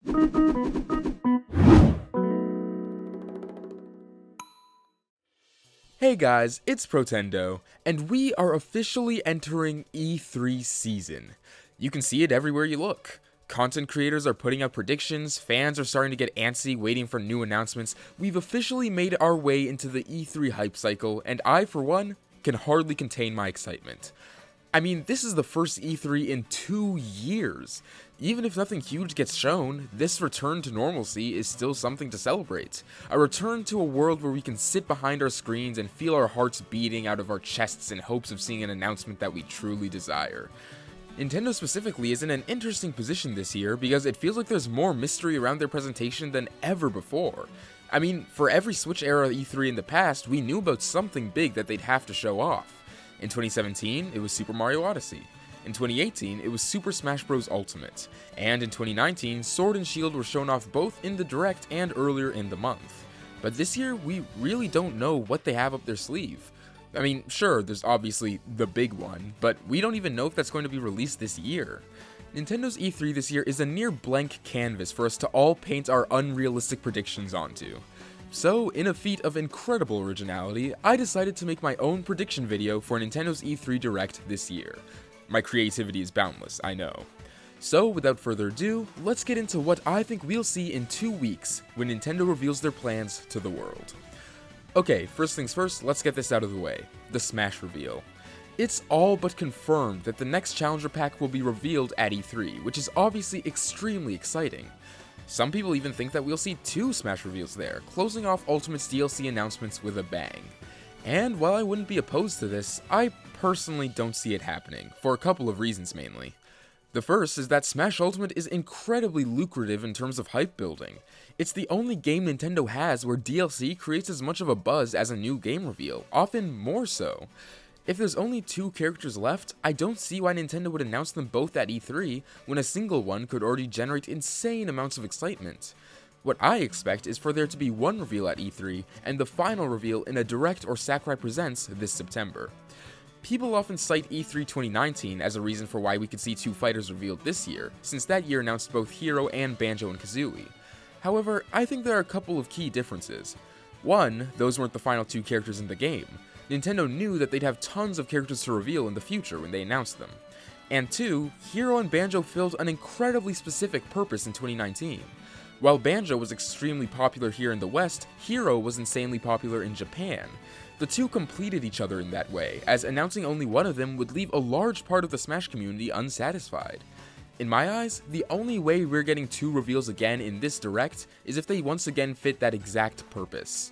Hey guys, it's Protendo, and we are officially entering E3 season. You can see it everywhere you look. Content creators are putting out predictions, fans are starting to get antsy waiting for new announcements. We've officially made our way into the E3 hype cycle, and I, for one, can hardly contain my excitement. I mean, this is the first E3 in 2 years. Even if nothing huge gets shown, this return to normalcy is still something to celebrate. A return to a world where we can sit behind our screens and feel our hearts beating out of our chests in hopes of seeing an announcement that we truly desire. Nintendo specifically is in an interesting position this year because it feels like there's more mystery around their presentation than ever before. I mean, for every Switch era E3 in the past, we knew about something big that they'd have to show off. In 2017, it was Super Mario Odyssey. In 2018, it was Super Smash Bros. Ultimate. And in 2019, Sword and Shield were shown off both in the Direct and earlier in the month. But this year, we really don't know what they have up their sleeve. I mean, sure, there's obviously the big one, but we don't even know if that's going to be released this year. Nintendo's E3 this year is a near blank canvas for us to all paint our unrealistic predictions onto. So, in a feat of incredible originality, I decided to make my own prediction video for Nintendo's E3 Direct this year. My creativity is boundless, I know. So, without further ado, let's get into what I think we'll see in 2 weeks when Nintendo reveals their plans to the world. Okay, first things first, let's get this out of the way. The Smash reveal. It's all but confirmed that the next Challenger Pack will be revealed at E3, which is obviously extremely exciting. Some people even think that we'll see 2 Smash reveals there, closing off Ultimate's DLC announcements with a bang. And while I wouldn't be opposed to this, I personally don't see it happening, for a couple of reasons mainly. The first is that Smash Ultimate is incredibly lucrative in terms of hype building. It's the only game Nintendo has where DLC creates as much of a buzz as a new game reveal, often more so. If there's only 2 characters left, I don't see why Nintendo would announce them both at E3 when a single one could already generate insane amounts of excitement. What I expect is for there to be one reveal at E3 and the final reveal in a Direct or Sakurai Presents this September. People often cite E3 2019 as a reason for why we could see 2 fighters revealed this year, since that year announced both Hero and Banjo-Kazooie. However, I think there are a couple of key differences. One, those weren't the final 2 characters in the game. Nintendo knew that they'd have tons of characters to reveal in the future when they announced them. And 2, Hero and Banjo filled an incredibly specific purpose in 2019. While Banjo was extremely popular here in the West, Hero was insanely popular in Japan. The 2 completed each other in that way, as announcing only one of them would leave a large part of the Smash community unsatisfied. In my eyes, the only way we're getting 2 reveals again in this Direct is if they once again fit that exact purpose.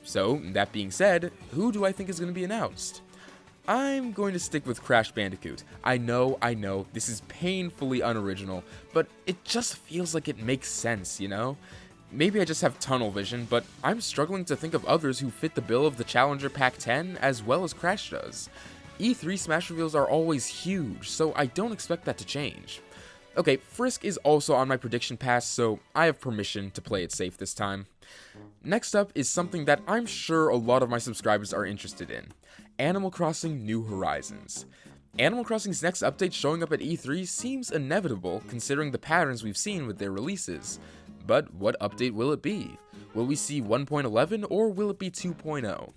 So, that being said, who do I think is going to be announced? I'm going to stick with Crash Bandicoot. I know, this is painfully unoriginal, but it just feels like it makes sense, you know? Maybe I just have tunnel vision, but I'm struggling to think of others who fit the bill of the Challenger Pack 10 as well as Crash does. E3 Smash reveals are always huge, so I don't expect that to change. Okay, Frisk is also on my prediction pass, so I have permission to play it safe this time. Next up is something that I'm sure a lot of my subscribers are interested in. Animal Crossing New Horizons. Animal Crossing's next update showing up at E3 seems inevitable considering the patterns we've seen with their releases. But what update will it be? Will we see 1.11 or will it be 2.0?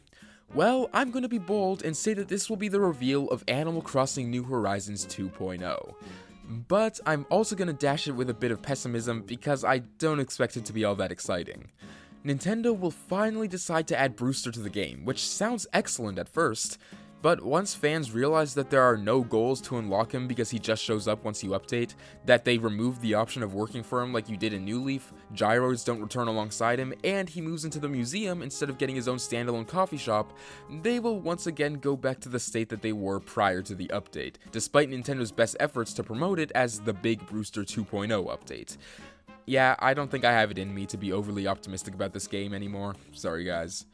Well, I'm going to be bold and say that this will be the reveal of Animal Crossing New Horizons 2.0. But I'm also going to dash it with a bit of pessimism because I don't expect it to be all that exciting. Nintendo will finally decide to add Brewster to the game, which sounds excellent at first, but once fans realize that there are no goals to unlock him because he just shows up once you update, that they remove the option of working for him like you did in New Leaf, gyroids don't return alongside him, and he moves into the museum instead of getting his own standalone coffee shop, they will once again go back to the state that they were prior to the update, despite Nintendo's best efforts to promote it as the Big Brewster 2.0 update. Yeah, I don't think I have it in me to be overly optimistic about this game anymore. Sorry guys.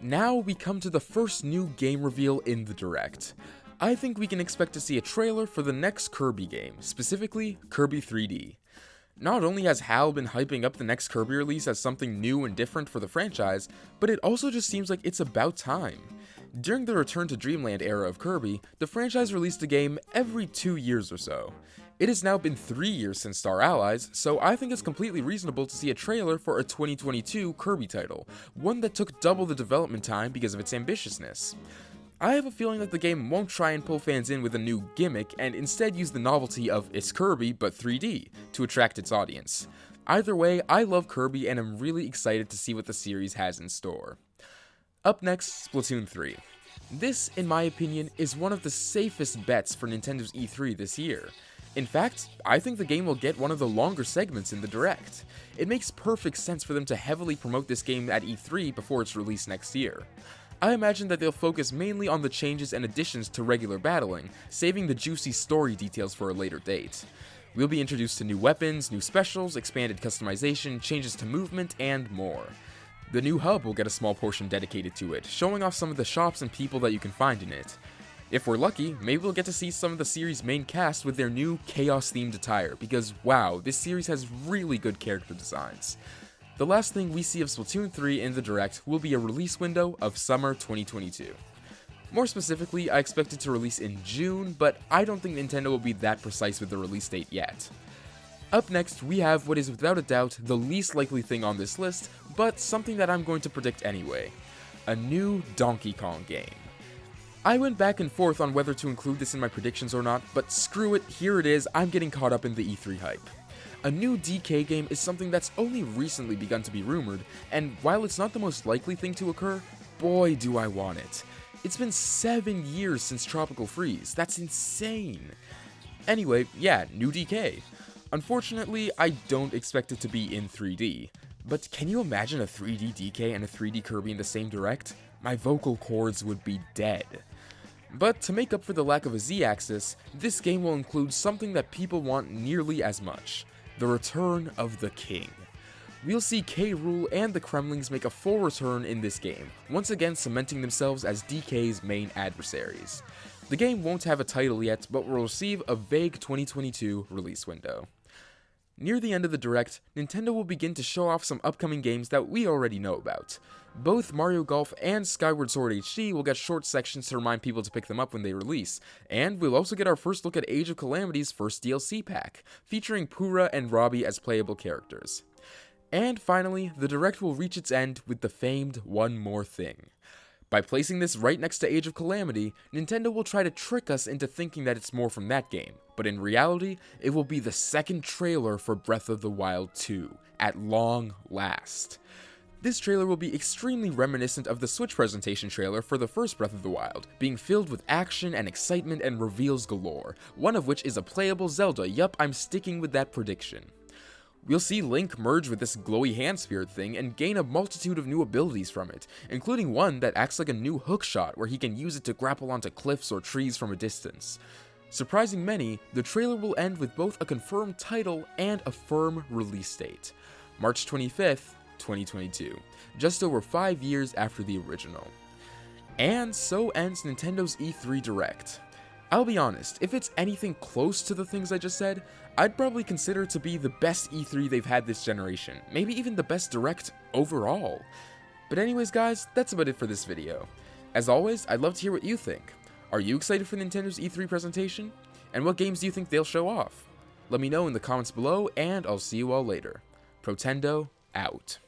Now we come to the first new game reveal in the Direct. I think we can expect to see a trailer for the next Kirby game, specifically Kirby 3D. Not only has HAL been hyping up the next Kirby release as something new and different for the franchise, but it also just seems like it's about time. During the Return to Dreamland era of Kirby, the franchise released a game every 2 years or so. It has now been 3 years since Star Allies, so I think it's completely reasonable to see a trailer for a 2022 Kirby title, one that took double the development time because of its ambitiousness. I have a feeling that the game won't try and pull fans in with a new gimmick and instead use the novelty of it's Kirby but 3D to attract its audience. Either way, I love Kirby and am really excited to see what the series has in store. Up next, Splatoon 3. This, in my opinion, is one of the safest bets for Nintendo's E3 this year. In fact, I think the game will get one of the longer segments in the Direct. It makes perfect sense for them to heavily promote this game at E3 before its release next year. I imagine that they'll focus mainly on the changes and additions to regular battling, saving the juicy story details for a later date. We'll be introduced to new weapons, new specials, expanded customization, changes to movement, and more. The new hub will get a small portion dedicated to it, showing off some of the shops and people that you can find in it. If we're lucky, maybe we'll get to see some of the series' main cast with their new Chaos-themed attire, because wow, this series has really good character designs. The last thing we see of Splatoon 3 in the Direct will be a release window of summer 2022. More specifically, I expect it to release in June, but I don't think Nintendo will be that precise with the release date yet. Up next, we have what is without a doubt the least likely thing on this list, but something that I'm going to predict anyway. A new Donkey Kong game. I went back and forth on whether to include this in my predictions or not, but screw it, here it is, I'm getting caught up in the E3 hype. A new DK game is something that's only recently begun to be rumored, and while it's not the most likely thing to occur, boy do I want it. It's been 7 years since Tropical Freeze, that's insane. Anyway, yeah, new DK. Unfortunately, I don't expect it to be in 3D, but can you imagine a 3D DK and a 3D Kirby in the same Direct? My vocal cords would be dead. But to make up for the lack of a Z-axis, this game will include something that people want nearly as much: the return of the King. We'll see K. Rool and the Kremlings make a full return in this game, once again cementing themselves as DK's main adversaries. The game won't have a title yet, but will receive a vague 2022 release window. Near the end of the Direct, Nintendo will begin to show off some upcoming games that we already know about. Both Mario Golf and Skyward Sword HD will get short sections to remind people to pick them up when they release, and we'll also get our first look at Age of Calamity's first DLC pack, featuring Pura and Robbie as playable characters. And finally, the Direct will reach its end with the famed One More Thing. By placing this right next to Age of Calamity, Nintendo will try to trick us into thinking that it's more from that game, but in reality, it will be the second trailer for Breath of the Wild 2, at long last. This trailer will be extremely reminiscent of the Switch presentation trailer for the first Breath of the Wild, being filled with action and excitement and reveals galore, one of which is a playable Zelda. Yup, I'm sticking with that prediction. We'll see Link merge with this glowy hand spirit thing and gain a multitude of new abilities from it, including one that acts like a new hookshot where he can use it to grapple onto cliffs or trees from a distance. Surprising many, the trailer will end with both a confirmed title and a firm release date: March 25th, 2022, just over 5 years after the original. And so ends Nintendo's E3 Direct. I'll be honest, if it's anything close to the things I just said, I'd probably consider it to be the best E3 they've had this generation, maybe even the best Direct overall. But anyways guys, that's about it for this video. As always, I'd love to hear what you think. Are you excited for Nintendo's E3 presentation? And what games do you think they'll show off? Let me know in the comments below, and I'll see you all later. Protendo, out.